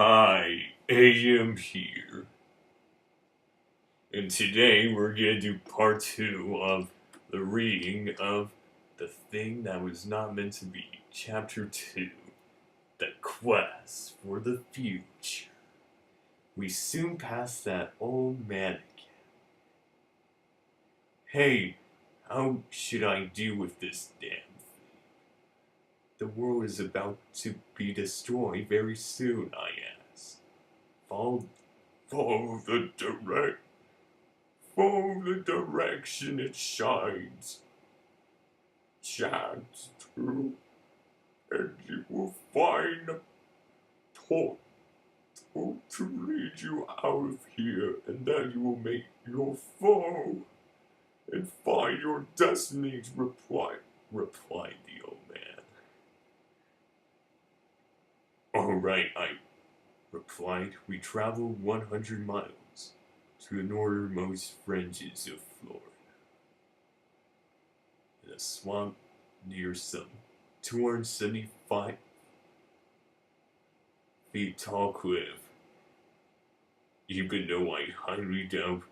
Hi, AM here. And today we're gonna do part two of the reading of The Thing That Was Not Meant to Be, Chapter 2, The Quest for the Future. We soon passed that old man again. Hey, how should I deal with this damn thing? The world is about to be destroyed very soon, I asked. Follow, follow the direct Follow the direction it shines through, and you will find a tool to lead you out of here, and then you will make your foe and find your destinies, replied the old man. All right, I replied. We traveled 100 miles to the northernmost fringes of Florida. In a swamp near some 275 feet tall cliff. Even though I highly doubt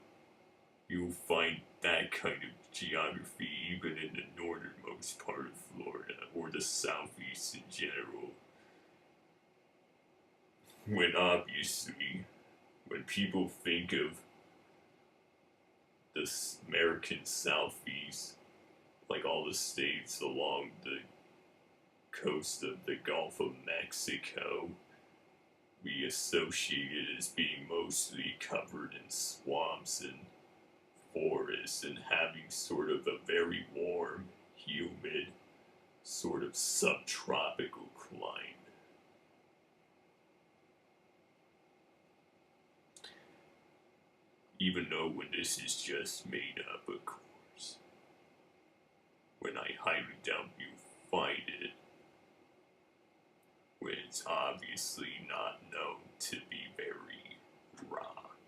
you'll find that kind of geography even in the northernmost part of Florida or the southeast in general. When people think of the American southeast, like all the states along the coast of the Gulf of Mexico, we associate it as being mostly covered in swamps and forests and having sort of a very warm, humid, sort of subtropical climate. Even though when this is just made up, of course. When I highly doubt you find it, when it's obviously not known to be very rock.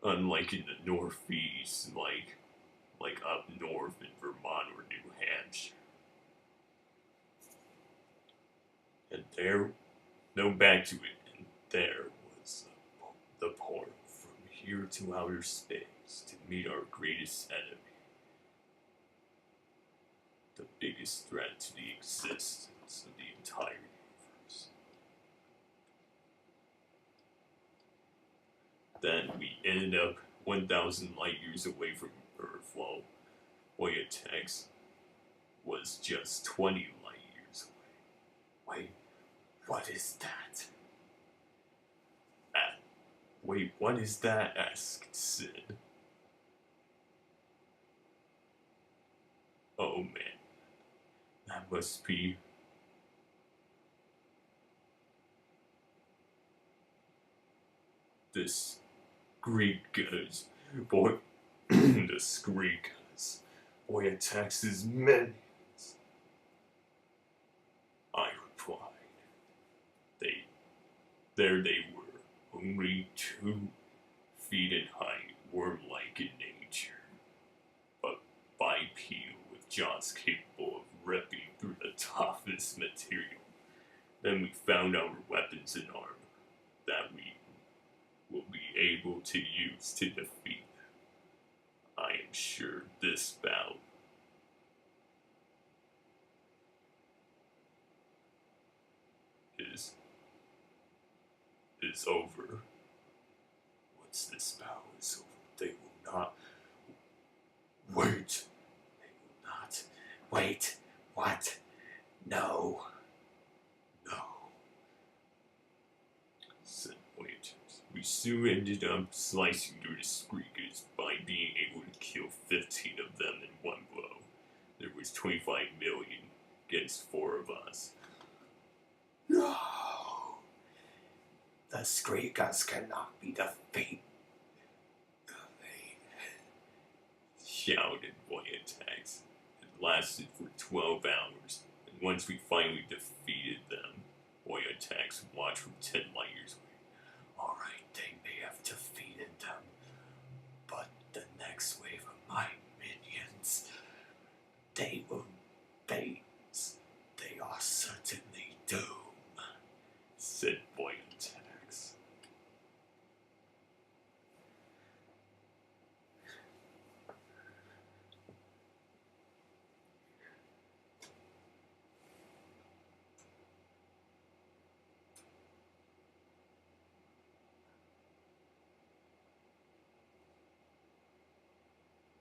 Unlike in the Northeast, like up north in Vermont or New Hampshire. And there, no back to it, and there was the portal from here to outer space to meet our greatest enemy. The biggest threat to the existence of the entire universe. Then we ended up 1,000 light years away from Earth, while Voyatex was just 20 light years away. Wait, what is that? Wait, what is that? Asked Sid. Oh man, that must be this Greek guys. Boy, this Greek guys. Boy attacks his minions. I replied. They, there they were, only 2 feet in height, worm-like in nature, but bipedal with jaws capable of ripping through the toughest material. Then we found our weapons and armor that we will be able to use to defeat them. I am sure this bout is over. Once this bout is over, they will not wait. They will not wait. What? No. No. Said Voyagers. We soon ended up slicing through the Squeakers by being able to kill 15 of them in one blow. There was 25 million against 4 of us. No! The Squeakers cannot be defeated. Shouted Voyatex. It lasted for 12 hours, and once we finally defeated them, Voyatex watched from 10 light years away. Alright, they may have defeated them, but the next wave of my minions, they will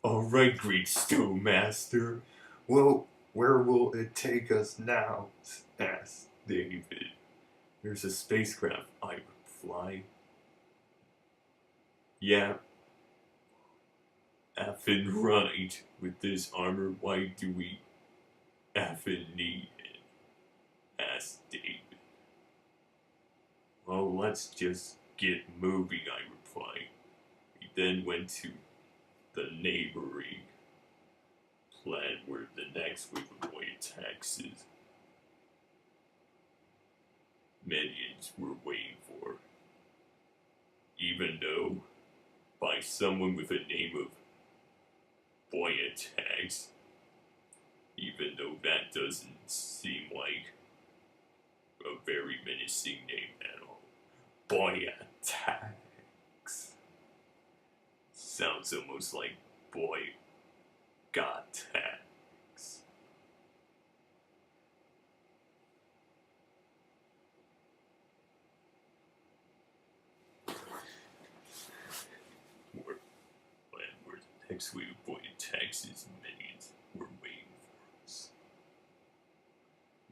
Alright, great Schoolmaster. Well, where will it take us now? Asked David. There's a spacecraft, I reply. Yeah. Effing right. With this armor, why do we effing need it? Asked David. Well, let's just get moving, I replied. We then went to the neighboring planet where the next wave of attacks minions were waiting for. Even though, by someone with a name of Boyatax, even though that doesn't seem like a very menacing name at all. Boyatax. Sounds almost like boy got tax. Where the next wave of Boyatax's minions were waiting for us.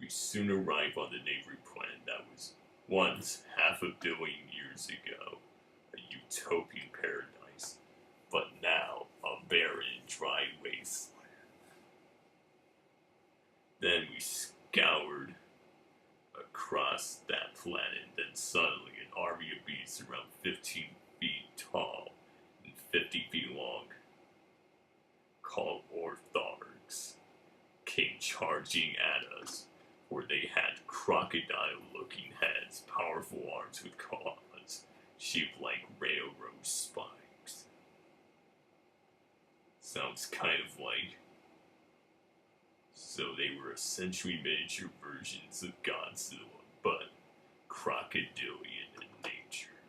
We soon arrived on the neighboring planet that was once 500 million years ago a utopian paradise, but now a barren, dry wasteland. Then we scoured across that planet, then suddenly an army of beasts around 15 feet tall and 50 feet long, called Ortharks, came charging at us, for they had crocodile-looking heads, powerful arms with claws, shaped like railroad spikes. Sounds kind of like... So they were essentially miniature versions of Godzilla, but crocodilian in nature.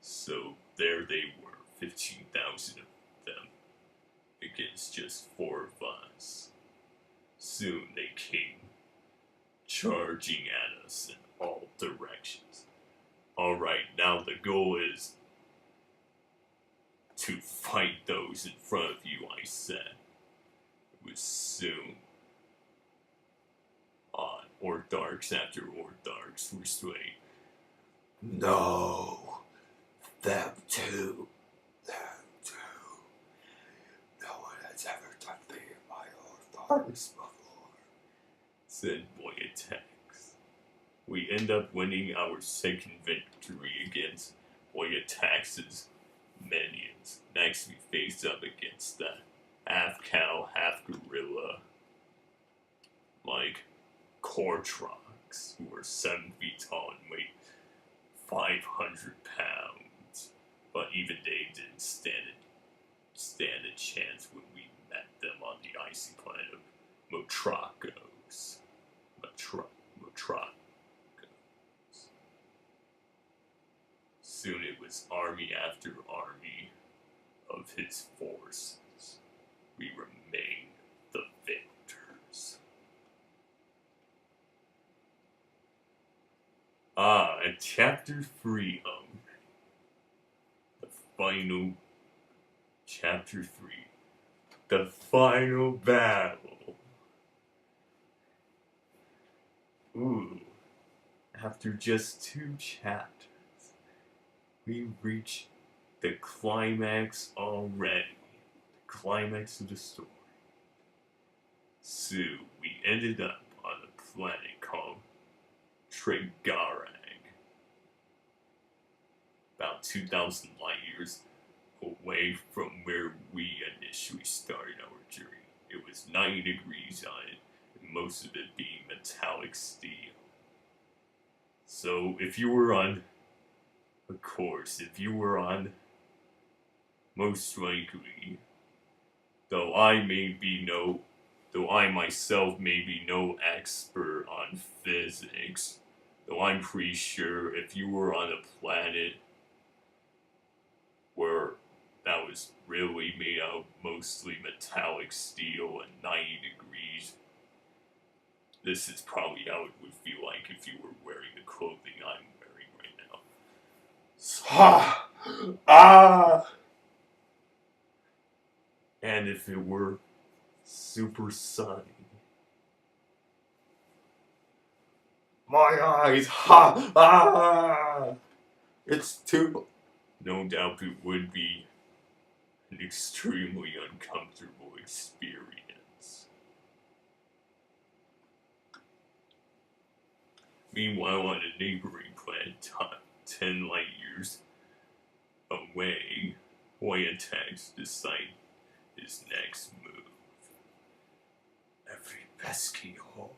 So there they were, 15,000 of them, against just 4 of us. Soon they came, charging at us in all directions. Alright, now the goal is to fight those in front of you, I said. It was soon on. Ortharks after Ortharks were slain. No. Them too. Them too. No one has ever done me in my Ortharks before, said Boyatax. We end up winning our second victory against Boyatax's minions. Next, we faced up against the half cow, half gorilla, like Kortrox, who were 7 feet tall and weighed 500 pounds. But even they didn't stand a chance when we met them on the icy planet of Motracos. Motracos. Soon it was army after army of his forces. We remained the victors. And chapter 3 the final chapter 3. The final battle. Ooh. After just 2 chapters, we reach the climax already. The climax of the story. So, we ended up on a planet called Tregarag. About 2,000 light years away from where we initially started our journey. It was 90 degrees on it, and most of it being metallic steel. So, if you were on, most likely, though I myself may be no expert on physics, though I'm pretty sure if you were on a planet where that was really made out of mostly metallic steel and 90 degrees, this is probably how it would feel like if you were wearing the clothing I'm wearing right now. Ah! Ah! And if it were super sunny, My eyes! Ha! Ah! It's too. no doubt it would be an extremely uncomfortable experience. Meanwhile, on a neighboring planet, 10 light years away, Boy attacks decide his next move. Every pesky hole.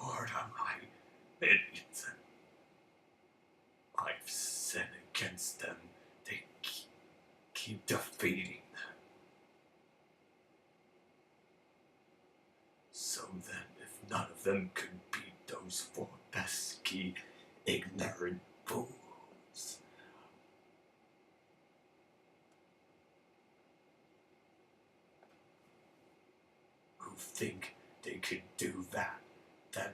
Lord, am I idiot. I've sinned against them. They keep defeating them. So then, if none of them could beat those four pesky, ignorant fools, who think they could do that, then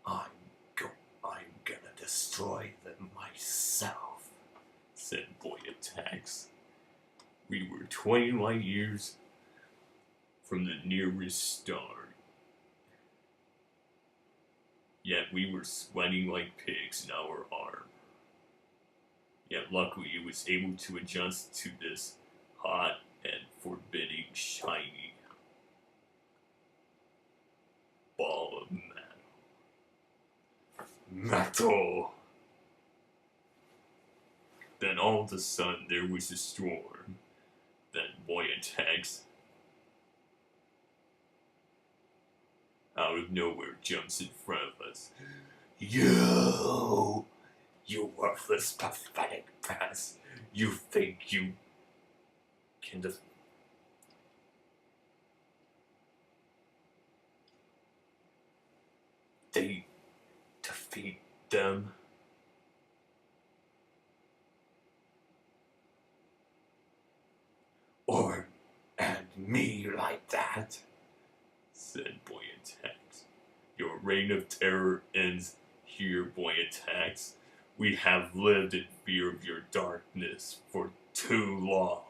I'm gonna destroy them myself. Said Boy attacks. We were 20 light years from the nearest star. Yet we were sweating like pigs in our arm. Yet luckily it was able to adjust to this hot and forbidding shiny ball of metal. Metal! Then all of a sudden there was a storm. Then Boy attacks. Out of nowhere jumps in front of us. You worthless, pathetic ass. You think you can they defeat them? Or and me like that? Said Boy attacks. Your reign of terror ends here, Boy attacks. We have lived in fear of your darkness for too long,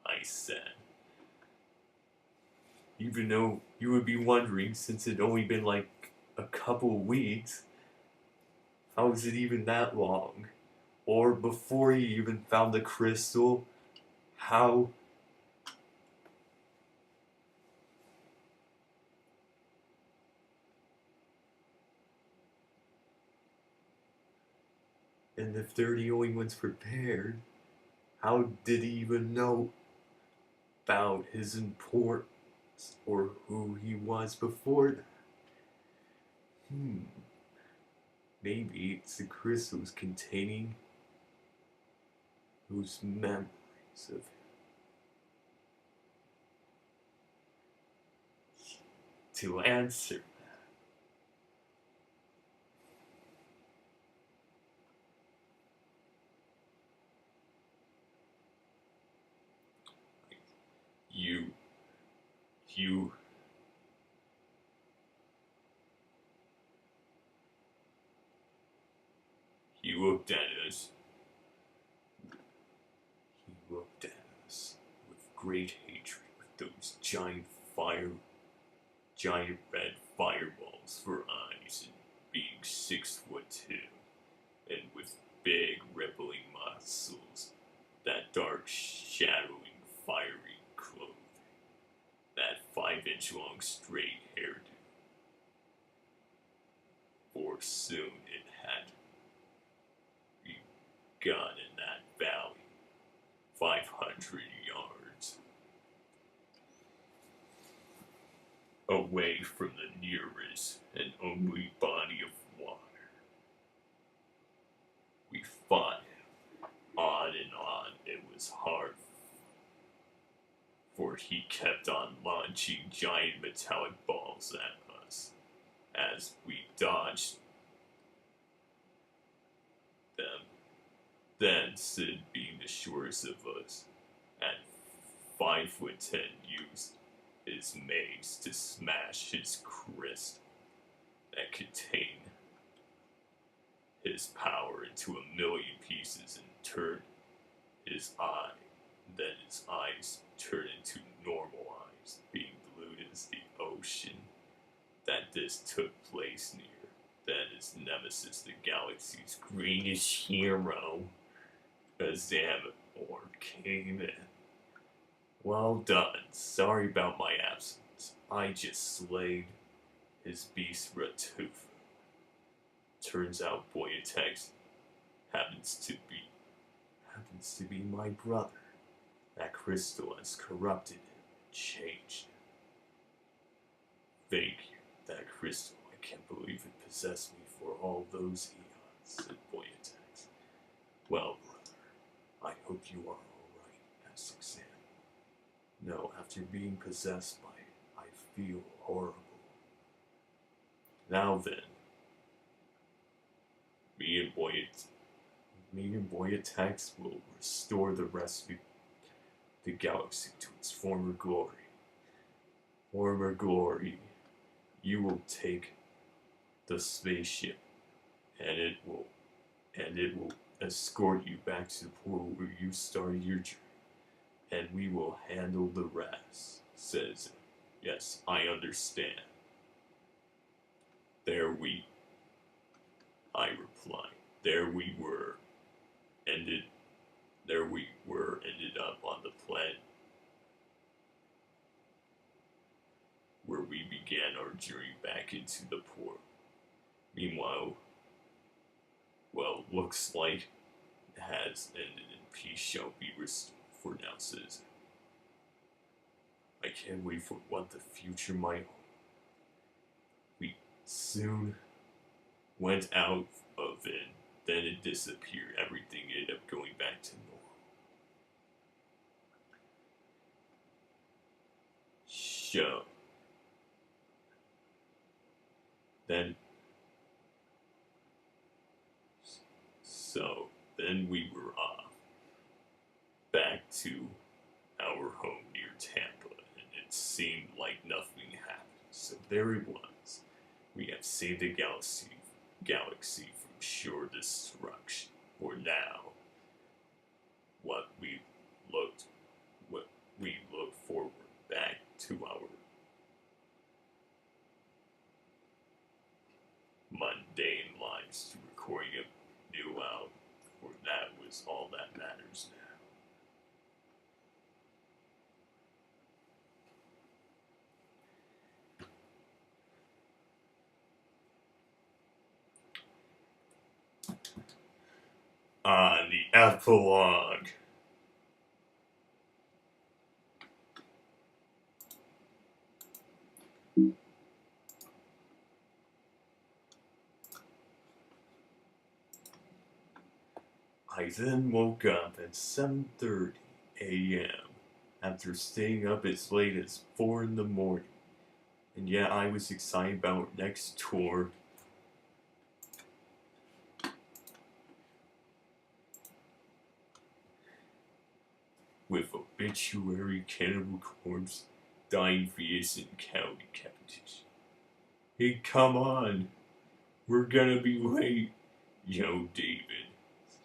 I said. Even though you would be wondering, since it only been like a couple weeks, how is it even that long? Or before you even found the crystal, how? And if they're the only ones prepared, how did he even know about his importance or who he was before that? Maybe it's the crystals containing those memories of him. To answer you he looked at us. He looked at us with great hatred, with those giant red fireballs for eyes, and being 6'2", and with big rippling muscles, that dark shadowing fiery clothing, that 5-inch long straight hairdo. For soon it had begun in that valley, 500 yards away from the nearest and only body of water. We fought him on and on. It was hard, for he kept on launching giant metallic balls at us as we dodged them. Then Sid, being the shortest of us, at 5'10", used his mace to smash his crystal. that contain his power into a million pieces and turn his eye. Then his eyes turn into normal eyes, being blue as the ocean. That this took place near. Then his nemesis, the galaxy's greatest hero, Azamor, came in. Well done. Sorry about my absence. I just slayed his beast Ratufa. Turns out Boyatex happens to be my brother. That crystal has corrupted him and changed him. Thank you. That crystal, I can't believe it possessed me for all those eons, said Boyatex. Well, brother, I hope you are alright, asked Exam. No, after being possessed by it, I feel horrible. Now then, me and Boyatex will restore the rest of the galaxy to its former glory. Former glory. You will take the spaceship, and it will escort you back to the portal where you started your journey, and we will handle the rest. Says, yes, I understand. I replied. Ended up on the planet where we began our journey back into the port. Meanwhile, well, looks like it has ended and peace shall be restored for now, citizen. I can't wait for what the future might hold. We soon went out of it, then it disappeared. Everything ended up going back to normal. Then we were off back to our home near Tampa, and it seemed like nothing happened. So there it was. We have saved the galaxy from sure destruction. For now, what we look forward back to our mundane lives, to recording a new album. For that was all that matters now. The epilogue. I then woke up at 7:30 a.m. after staying up as late as 4 in the morning. And yet I was excited about our next tour. With obituary, cannibal corpse, dying fetus, and cow decapitation. Hey, come on! We're gonna be late! Yo, David.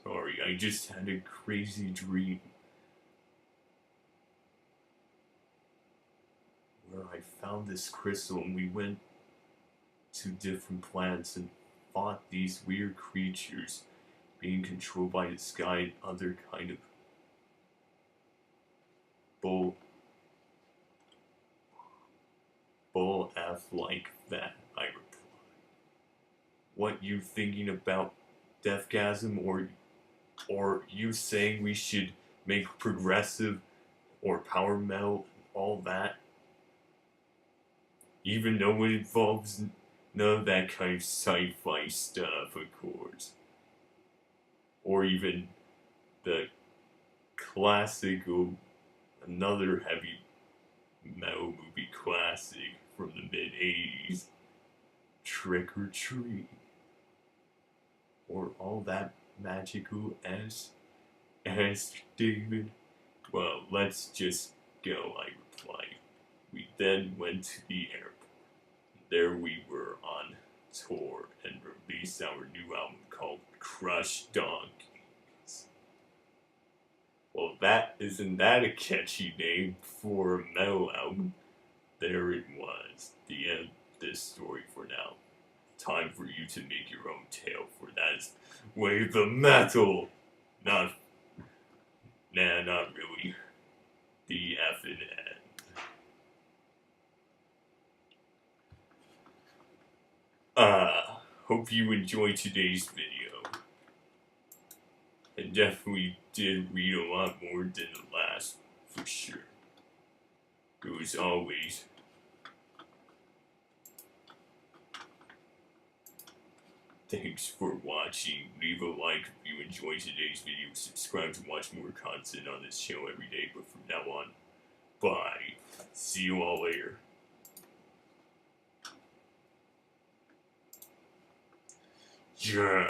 Sorry, I just had a crazy dream. Where I found this crystal and we went to different planets and fought these weird creatures being controlled by the sky and other kind of bull F like that, I replied. What you thinking about Deathgasm, or you saying we should make progressive or power metal and all that? Even though it involves none of that kind of sci-fi stuff, of course. Or even the classical, another heavy metal movie classic from the mid-80s, Trick or Treat. Or all that magical as David? Well, let's just go, I replied. We then went to the airport. There we were on tour and release our new album called Crush Donkeys. Well, isn't that a catchy name for a metal album? There it was. The end of this story for now. Time for you to make your own tale, for that is Wave the Metal! Not really. The F and N. Hope you enjoyed today's video. And definitely did read a lot more than the last, for sure. It was always thanks for watching. Leave a like if you enjoyed today's video. Subscribe to watch more content on this channel every day. But from now on, bye. See you all later. Yeah.